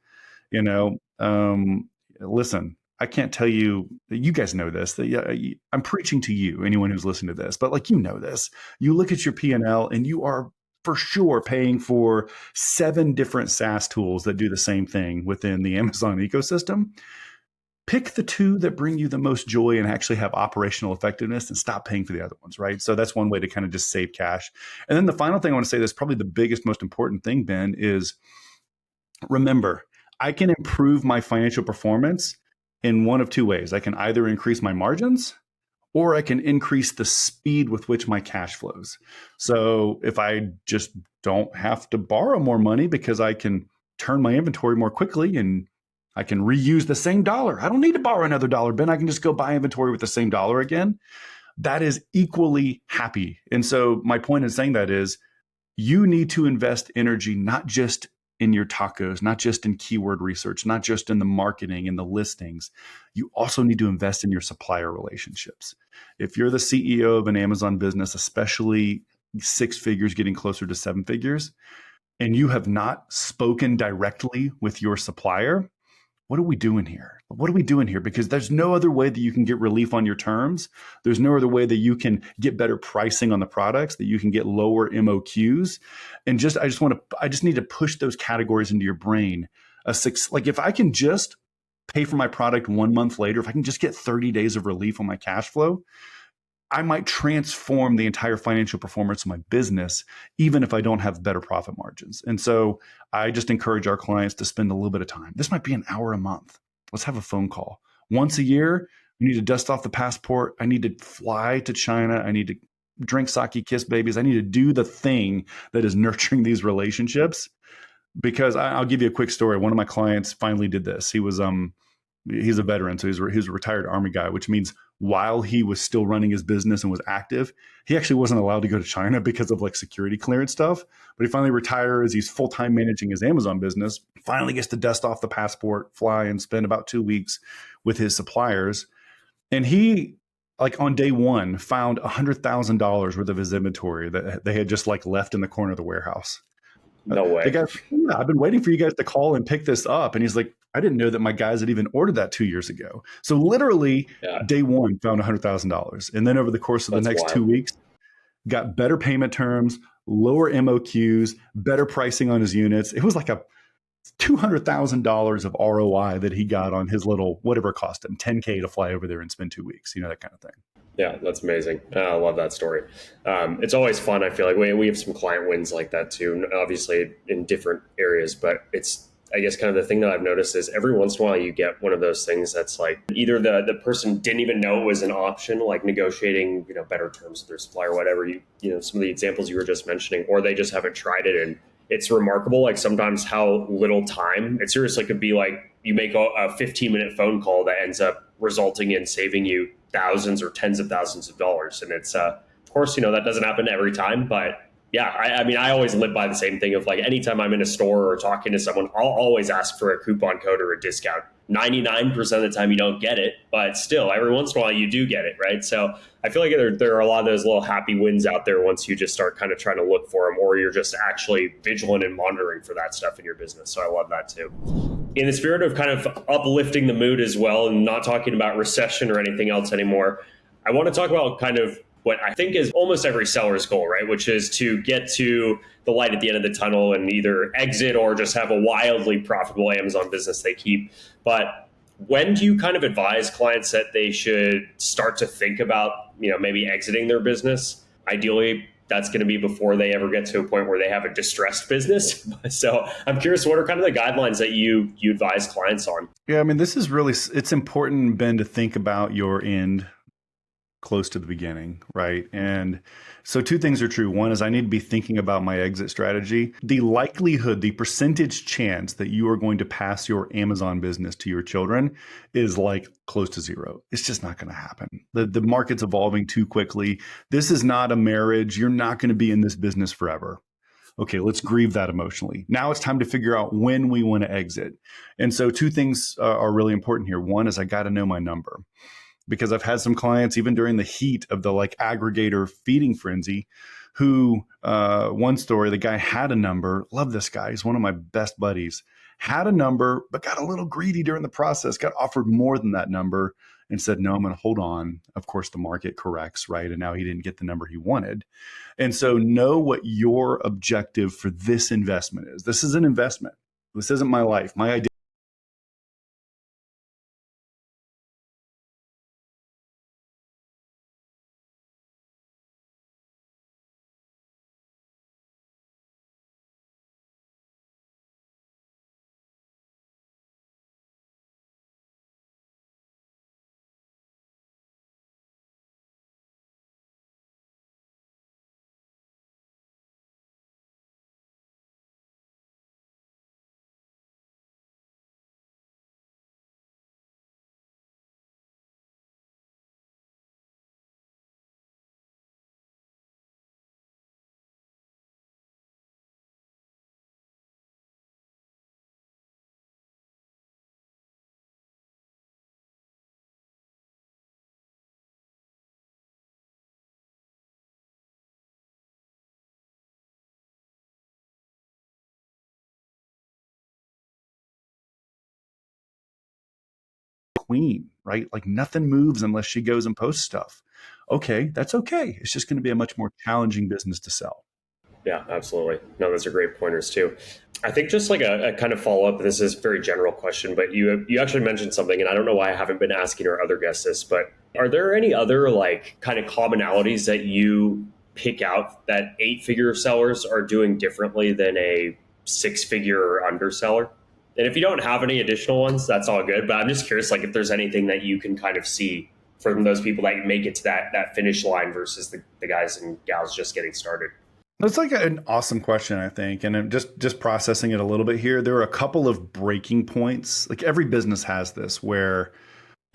Listen, I can't tell you, you guys know this, that I'm preaching to you, anyone who's listening to this, but like, this, you look at your P&L and you are for sure paying for 7 different SaaS tools that do the same thing within the Amazon ecosystem. Pick the 2 that bring you the most joy and actually have operational effectiveness and stop paying for the other ones, right? So that's one way to kind of just save cash. And then the final thing I want to say that's probably the biggest, most important thing, Ben, is remember, I can improve my financial performance in one of 2 ways. I can either increase my margins or I can increase the speed with which my cash flows. So if I just don't have to borrow more money because I can turn my inventory more quickly and I can reuse the same dollar. I don't need to borrow another dollar, Ben. I can just go buy inventory with the same dollar again. That is equally happy. And so my point in saying that is you need to invest energy not just in your tacos, not just in keyword research, not just in the marketing and the listings. You also need to invest in your supplier relationships. If you're the CEO of an Amazon business, especially six figures getting closer to seven figures, and you have not spoken directly with your supplier, what are we doing here? What are we doing here? Because there's no other way that you can get relief on your terms. There's no other way that you can get better pricing on the products, that you can get lower MOQs. And I just need to push those categories into your brain. Like if I can just pay for my product 1 month later, if I can just get 30 days of relief on my cash flow, I might transform the entire financial performance of my business, even if I don't have better profit margins. And so I just encourage our clients to spend a little bit of time. This might be an hour a month. Let's have a phone call. Once a year, we need to dust off the passport. I need to fly to China. I need to drink sake, kiss babies. I need to do the thing that is nurturing these relationships. Because I'll give you a quick story. One of my clients finally did this. He's a veteran, so he's a retired Army guy, which means while he was still running his business and was active, he actually wasn't allowed to go to China because of like security clearance stuff. But he finally retires. He's full time managing his Amazon business. Finally gets to dust off the passport, fly, and spend about 2 weeks with his suppliers. And he, like on day one, found $100,000 worth of his inventory that they had just like left in the corner of the warehouse. No The way. guy, yeah, I've been waiting for you guys to call and pick this up. And he's like, I didn't know that my guys had even ordered that 2 years ago. So literally Yeah, day one found $100,000. And then over the course of the that's next wild. 2 weeks, got better payment terms, lower MOQs, better pricing on his units. It was like a $200,000 of ROI that he got on his little, whatever it cost him, 10K to fly over there and spend 2 weeks, that kind of thing. Yeah, that's amazing. I love that story. It's always fun. I feel like we have some client wins like that too, obviously in different areas, but it's, I guess, kind of the thing that I've noticed is every once in a while you get one of those things that's like either the person didn't even know it was an option, like negotiating, better terms with their supplier, whatever, some of the examples you were just mentioning, or they just haven't tried it. And it's remarkable, like sometimes how little time it seriously could be. Like you make a 15-minute phone call that ends up resulting in saving you thousands or tens of thousands of dollars. And it's, of course, that doesn't happen every time, but yeah, I mean, I always live by the same thing of like, anytime I'm in a store or talking to someone, I'll always ask for a coupon code or a discount. 99% of the time you don't get it, but still every once in a while you do get it, right? So I feel like there are a lot of those little happy wins out there once you just start kind of trying to look for them, or you're just actually vigilant and monitoring for that stuff in your business. So I love that too. In the spirit of kind of uplifting the mood as well and not talking about recession or anything else anymore, I want to talk about kind of what I think is almost every seller's goal, right? Which is to get to the light at the end of the tunnel and either exit or just have a wildly profitable Amazon business they keep. But when do you kind of advise clients that they should start to think about, maybe exiting their business? Ideally, that's going to be before they ever get to a point where they have a distressed business. So I'm curious, what are kind of the guidelines that you advise clients on? Yeah, I mean, it's important, Ben, to think about your end close to the beginning, right? And so two things are true. One is I need to be thinking about my exit strategy. The likelihood, the percentage chance that you are going to pass your Amazon business to your children is like close to zero. It's just not going to happen. The market's evolving too quickly. This is not a marriage. You're not going to be in this business forever. Okay, let's grieve that emotionally. Now it's time to figure out when we want to exit. And so two things are really important here. One is I got to know my number, because I've had some clients, even during the heat of the like aggregator feeding frenzy, who one story, the guy had a number. Love this guy. He's one of my best buddies. Had a number, but got a little greedy during the process, got offered more than that number and said, no, I'm going to hold on. Of course, the market corrects, right? And now he didn't get the number he wanted. And so know what your objective for this investment is. This is an investment. This isn't my life. My idea queen, right? Like nothing moves unless she goes and posts stuff. Okay, that's okay. It's just going to be a much more challenging business to sell. Yeah, absolutely. No, those are great pointers too. I think just like a kind of follow up. This is a very general question, but you actually mentioned something, and I don't know why I haven't been asking our other guests this, but are there any other like kind of commonalities that you pick out that 8-figure sellers are doing differently than a 6-figure or under seller? And if you don't have any additional ones, that's all good. But I'm just curious, like if there's anything that you can kind of see from those people that make it to that finish line versus the guys and gals just getting started. That's like an awesome question, I think. And I'm just processing it a little bit here. There are a couple of breaking points. Like every business has this where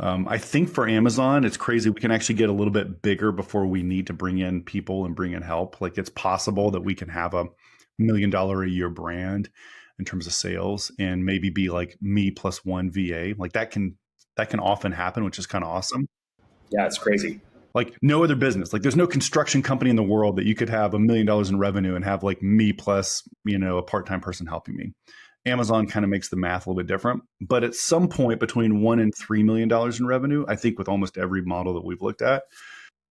I think for Amazon, it's crazy. We can actually get a little bit bigger before we need to bring in people and bring in help. Like it's possible that we can have a $1 million a year brand in terms of sales and maybe be like me plus one VA. Like that can often happen, which is kind of awesome. Yeah, it's crazy. Like no other business. Like there's no construction company in the world that you could have $1 million in revenue and have like me plus, a part-time person helping me. Amazon kind of makes the math a little bit different. But at some point between $1 and $3 million in revenue, I think with almost every model that we've looked at,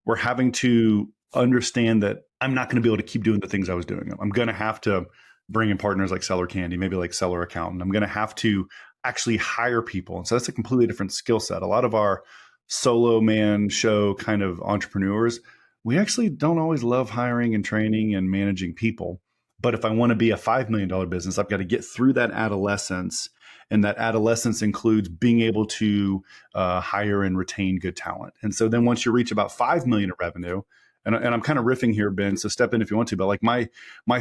we're having to understand that I'm not going to be able to keep doing the things I was doing. I'm going to have to bring in partners like Seller Candy, maybe like Seller Accountant. I'm going to have to actually hire people. And so that's a completely different skill set. A lot of our solo man show kind of entrepreneurs, we actually don't always love hiring and training and managing people. But if I want to be a $5 million business, I've got to get through that adolescence. And that adolescence includes being able to hire and retain good talent. And so then once you reach about 5 million in revenue, and I'm kind of riffing here, Ben, so step in if you want to, but like my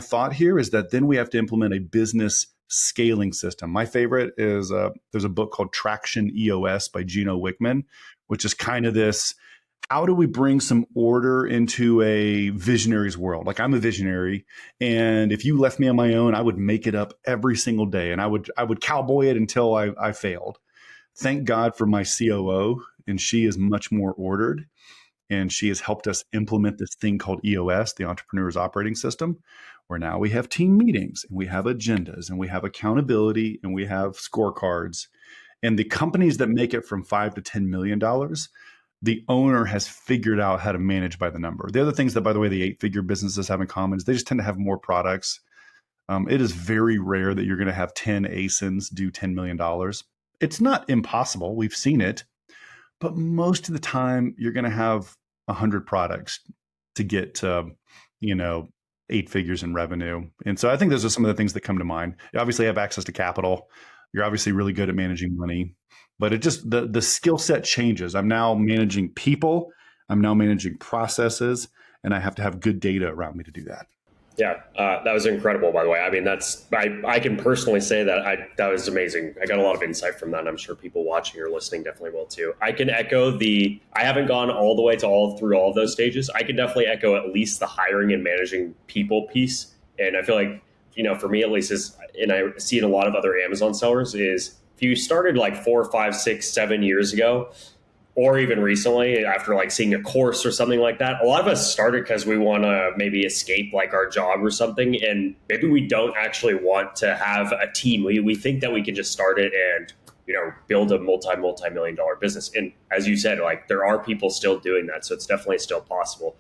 thought here is that then we have to implement a business scaling system. My favorite is there's a book called Traction EOS by Gino Wickman, which is kind of this, how do we bring some order into a visionary's world? Like I'm a visionary, and if you left me on my own, I would make it up every single day, and I would cowboy it until I failed. Thank God for my COO, and she is much more ordered, and she has helped us implement this thing called EOS, the Entrepreneur's Operating System, where now we have team meetings, and we have agendas, and we have accountability, and we have scorecards. And the companies that make it from $5 to $10 million, the owner has figured out how to manage by the number. The other things that, by the way, the 8-figure businesses have in common is they just tend to have more products. It is very rare that you're going to have 10 ASINs do $10 million. It's not impossible. We've seen it. But most of the time, you're going to have 100 products to get to, 8 figures in revenue. And so I think those are some of the things that come to mind. You obviously have access to capital. You're obviously really good at managing money, but it just, the skill set changes. I'm now managing people. I'm now managing processes, and I have to have good data around me to do that. Yeah, that was incredible, by the way. I mean, I can personally say that that was amazing. I got a lot of insight from that. And I'm sure people watching or listening definitely will too. I can echo I haven't gone all the way to through all of those stages. I can definitely echo at least the hiring and managing people piece. And I feel like, for me at least, and I see it in a lot of other Amazon sellers, is if you started like 4, 5, 6, 7 years ago, or even recently after like seeing a course or something like that, a lot of us started because we want to maybe escape like our job or something. And maybe we don't actually want to have a team. We think that we can just start it and, build a multi-million dollar business. And as you said, like there are people still doing that. So it's definitely still possible.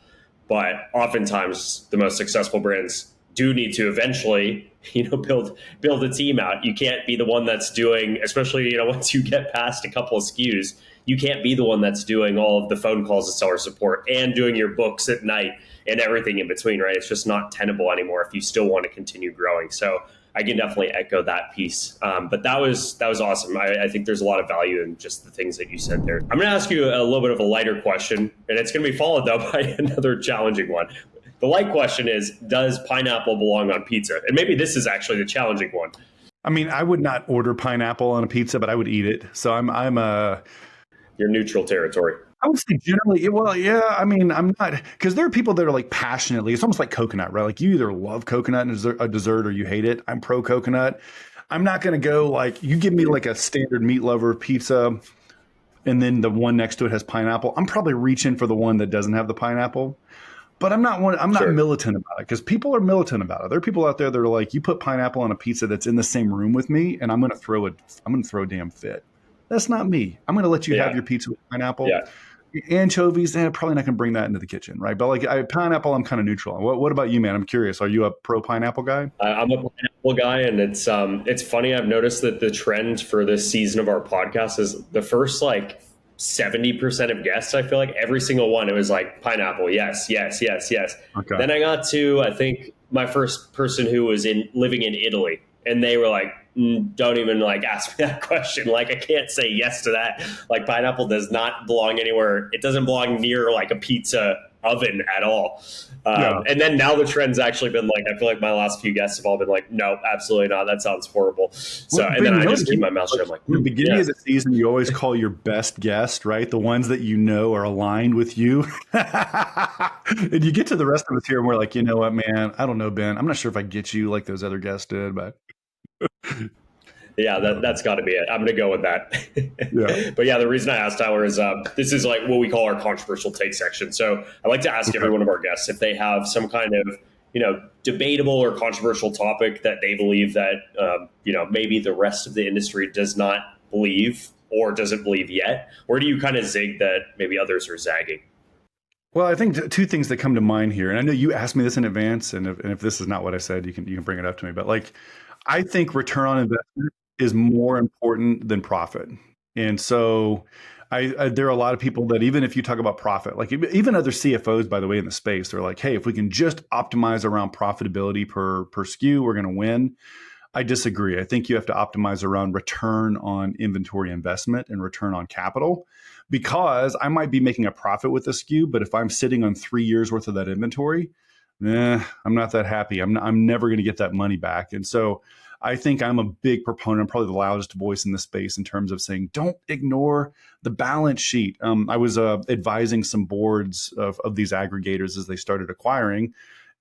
But oftentimes the most successful brands do need to eventually, build a team out. You can't be the one that's doing, especially, once you get past a couple of SKUs, you can't be the one that's doing all of the phone calls to seller support and doing your books at night and everything in between, right? It's just not tenable anymore if you still want to continue growing. So I can definitely echo that piece. But that was awesome. I think there's a lot of value in just the things that you said there. I'm going to ask you a little bit of a lighter question, and it's going to be followed though by another challenging one. The light question is, does pineapple belong on pizza? And maybe this is actually the challenging one. I mean, I would not order pineapple on a pizza, but I would eat it. So I'm You're neutral territory. I would say generally, well, yeah. I mean, I'm not, because there are people that are like passionately, it's almost like coconut, right? Like you either love coconut and a dessert or you hate it. I'm pro coconut. I'm not going to go like, you give me like a standard meat lover pizza and then the one next to it has pineapple. I'm probably reaching for the one that doesn't have the pineapple. But I'm not Sure. militant about it, because people are militant about it. There are people out there that are like, you put pineapple on a pizza that's in the same room with me, and I'm going to throw a damn fit. That's not me. I'm going to let you have Yeah. your pizza with pineapple. Yeah. Anchovies, probably not going to bring that into the kitchen, right? But like pineapple, I'm kind of neutral on. What about you, man? I'm curious. Are you a pro pineapple guy? I'm a pineapple guy, and it's funny. I've noticed that the trend for this season of our podcast is the first like 70% of guests. I feel like every single one, it was like pineapple, yes, yes, yes, yes. Okay. Then I got to, I think, my first person who was in living in Italy, and they were like, don't even like ask me that question. Like I can't say yes to that. Like pineapple does not belong anywhere. It doesn't belong near like a pizza oven at all. Yeah. And then now the trend's actually been like, I feel like my last few guests have all been like, no, absolutely not. That sounds horrible. So, Well, and but then you I know, just keep my mouth shut. I'm like, in the beginning of yes. the season, you always call your best guest, right? The ones that you know are aligned with you. And you get to the rest of us here, and we're like, you know what, man? I don't know, Ben. I'm not sure if I get you like those other guests did, but Yeah, that's got to be it. I'm going to go with that. yeah. But yeah, the reason I asked Tyler is this is like what we call our controversial take section. So I like to ask Okay. every one of our guests if they have some kind of debatable or controversial topic that they believe that maybe the rest of the industry does not believe or doesn't believe yet. Where do you kind of zig that maybe others are zagging? Well, I think two things that come to mind here, and I know you asked me this in advance, and if this is not what I said, you can bring it up to me. But like, I think return on investment is more important than profit, and so there are a lot of people that even if you talk about profit, like even other CFOs, by the way, in the space, they're like, hey, if we can just optimize around profitability per SKU, we're going to win. I disagree. I think you have to optimize around return on inventory investment and return on capital, because I might be making a profit with the SKU, but if I'm sitting on 3 years worth of that inventory, I'm not that happy. I'm never going to get that money back. And so I think I'm a big proponent. I'm probably the loudest voice in the space in terms of saying, don't ignore the balance sheet. I was advising some boards of these aggregators as they started acquiring.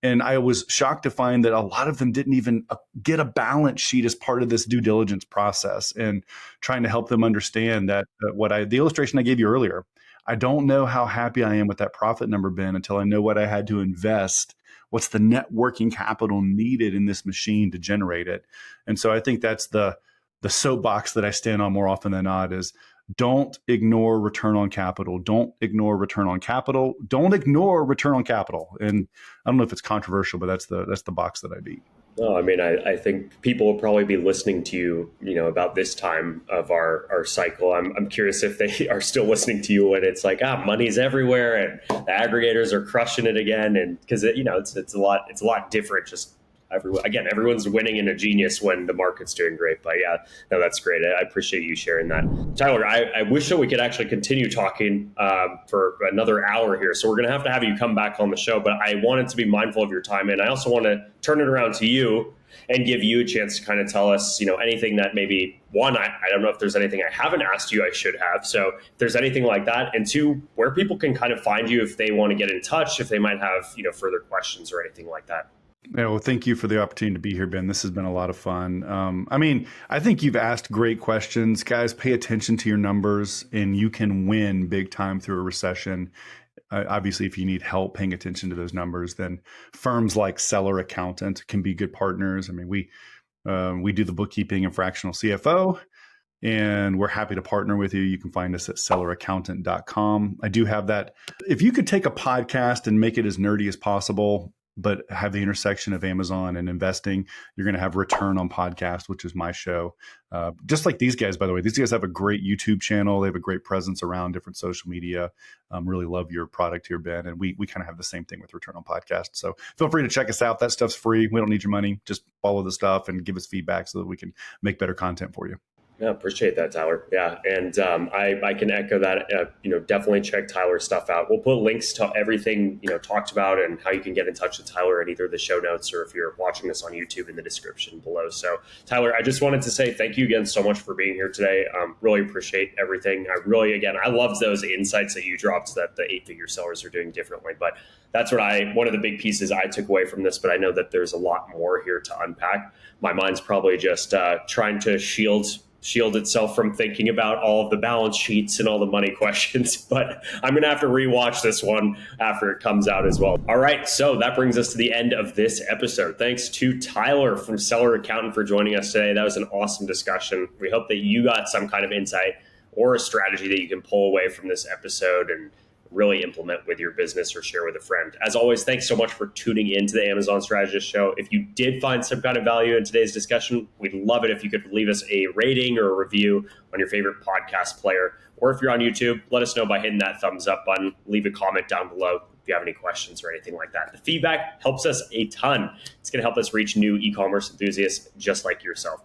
And I was shocked to find that a lot of them didn't even get a balance sheet as part of this due diligence process, and trying to help them understand that the illustration I gave you earlier, I don't know how happy I am with that profit number, Ben, until I know what I had to invest. What's the net working capital needed in this machine to generate it? And so I think that's the soapbox that I stand on more often than not is don't ignore return on capital. Don't ignore return on capital. Don't ignore return on capital. And I don't know if it's controversial, but that's the box that I beat. No, I mean, I think people will probably be listening to you, about this time of our cycle. I'm curious if they are still listening to you when it's like, money's everywhere and the aggregators are crushing it again. And because it's a lot different. Just everyone's winning and a genius when the market's doing great. But yeah, no, that's great. I appreciate you sharing that, Tyler. I wish that we could actually continue talking for another hour here. So we're gonna have you come back on the show. But I wanted to be mindful of your time, and I also want to turn it around to you and give you a chance to kind of tell us, anything that maybe one, I don't know if there's anything I haven't asked you I should have. So if there's anything like that, and two, where people can kind of find you if they want to get in touch, if they might have further questions or anything like that. Yeah, well, thank you for the opportunity to be here, Ben. This has been a lot of fun. I think you've asked great questions. Guys, pay attention to your numbers, and you can win big time through a recession. Obviously, if you need help paying attention to those numbers, then firms like Seller Accountant can be good partners. I mean, we do the bookkeeping and fractional CFO, and we're happy to partner with you. You can find us at selleraccountant.com. I do have that. If you could take a podcast and make it as nerdy as possible, but have the intersection of Amazon and investing, you're going to have Return on Podcast, which is my show. Just like these guys, by the way, these guys have a great YouTube channel. They have a great presence around different social media. Really love your product here, Ben. And we kind of have the same thing with Return on Podcast. So feel free to check us out. That stuff's free. We don't need your money. Just follow the stuff and give us feedback so that we can make better content for you. Yeah, appreciate that, Tyler. Yeah, and I can echo that. Definitely check Tyler's stuff out. We'll put links to everything talked about and how you can get in touch with Tyler in either the show notes or if you're watching this on YouTube in the description below. So, Tyler, I just wanted to say thank you again so much for being here today. Really appreciate everything. I love those insights that you dropped that the 8-figure sellers are doing differently. But that's one of the big pieces I took away from this. But I know that there's a lot more here to unpack. My mind's probably just trying to shield itself from thinking about all of the balance sheets and all the money questions, but I'm going to have to rewatch this one after it comes out as well. All right, so that brings us to the end of this episode. Thanks to Tyler from Seller Accountant for joining us today. That was an awesome discussion. We hope that you got some kind of insight or a strategy that you can pull away from this episode and really implement with your business or share with a friend. As always, thanks so much for tuning into the Amazon Strategist Show. If you did find some kind of value in today's discussion, we'd love it if you could leave us a rating or a review on your favorite podcast player. Or if you're on YouTube, let us know by hitting that thumbs up button. Leave a comment down below if you have any questions or anything like that. The feedback helps us a ton. It's going to help us reach new e-commerce enthusiasts just like yourself.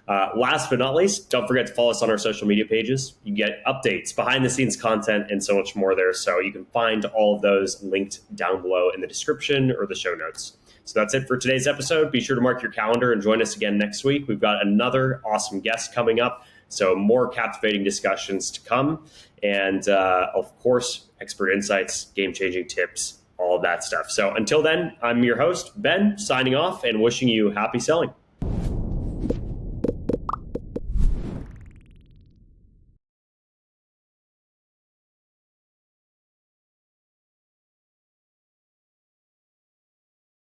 Last but not least, don't forget to follow us on our social media pages. You get updates, behind the scenes content, and so much more there. So you can find all of those linked down below in the description or the show notes. So that's it for today's episode. Be sure to mark your calendar and join us again next week. We've got another awesome guest coming up. So more captivating discussions to come. And of course, expert insights, game-changing tips, all of that stuff. So until then, I'm your host, Ben, signing off and wishing you happy selling.